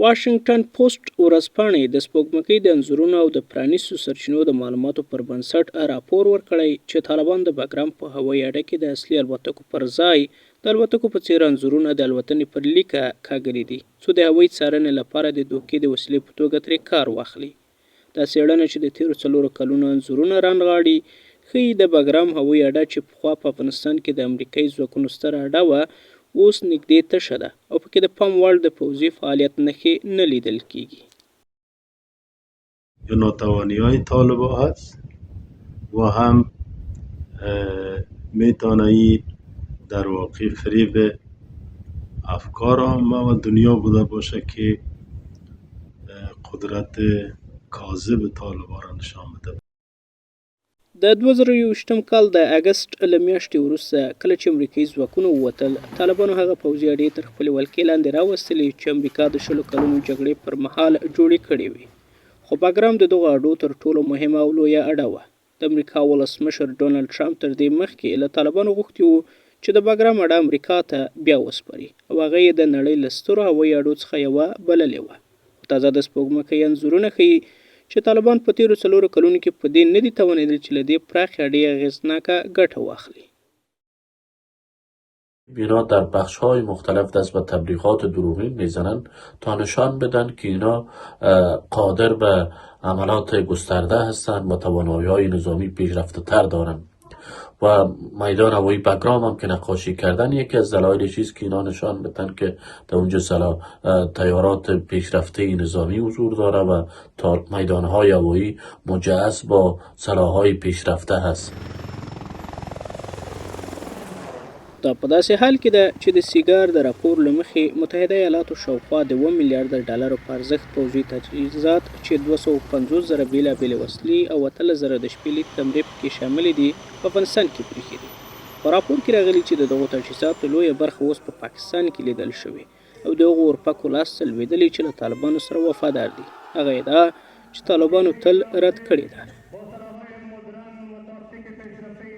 واشنگټن پوسټ ورځپاڼې د سپوږمکۍ د انځورونو او د پرانیستو سرچینو د معلوماتو پر بنسټ راپور ورکړی چې طالبان د بګرام په هوایي اډه کې د اصلي الوتکو پر ځای د الوتکو په څیر انځورونه د الوتنې پر لیکه کاږلي دي څو د هوایي څارنې لپاره د دوکې د وسیلې په توګه ترې کار واخلي. دا څېړنه چې د تیرو 4 کلونو انځورونه رانغاړي ښیي د بګرام هوایي اډه چې پخوا په افغانستان کې د امریکایي ځواکونو ستره اډه وه اوس نږدې تشه ده او پکې د پام وړ د پوځي فعالیت نښې نه لیدل کېږي. ناتوانی‌های طالبان هست و هم میتونه در واقع فریب افکار عامه و دنیا بوده باشه که قدرت کاذب طالبان را نشان بده. د 2021 کال د اګست له میاشتې وروسته کله چې امریکایي ځواکونه ووتل طالبانو هغه پوځي اډې تر خپلې ولکې لاندې راوستلې چې امریکا د 20 کلونو جګړې پر مهال جوړې کړې وې. خو بګرام د دغو اډو تر ټولو مهمه او لویه اډه وه. د امریکا ولسمشر ډونالډ ټرمپ تر دې مخکې له طالبانو غوښتي وو چې د بګرام اډه امریکا ته بیا وسپاري او هغه یې د نړۍ له سترو هوایي اډو څخه یوه بللې وه. تازه د سپوږمکۍ انځورونه ښیي چې طالبان په تیرو 4 کلونو کې په دې نه دي توانېدل چې له دې پراخې اډې اغېزناکه ګټه واخلي. اینا در بخش‌های مختلف دست به تبلیغات دروغین میزنند تا نشان بدن که اینا قادر به عملات گسترده هستند و توانایی‌های نظامی پیشرفته تر دارند و میدان هوایی بگرام هم که نقاشی کردن یکی از دلایل چیز که اینا نشان بدن که در اونجا تیارات پیشرفته نظامی حضور داره و میدان‌های هوایی مجهز با سلاح‌های پیشرفته هست. دا په داسې حال کې ده چې د سیګار د راپور له مخې متحده ایالاتو شاوخوا د 1 میلیارډ ډالرو په ارزښت پوځي تجهیزات چې 250 زره بېلابېلې وسلې او 18 زره د شپې لید کمرې پکې شاملې دي په افغانستان کې پرېښي دي. په راپور کې راغلي چې د دغو تجهیزاتو لویه برخه اوس په پاکستان کې لیدل شوې او د هغو اورپکو لاس ته لوېدلي چې له طالبانو سره وفادار دي. هغه ادعا چې طالبانو تل رد کړې ده.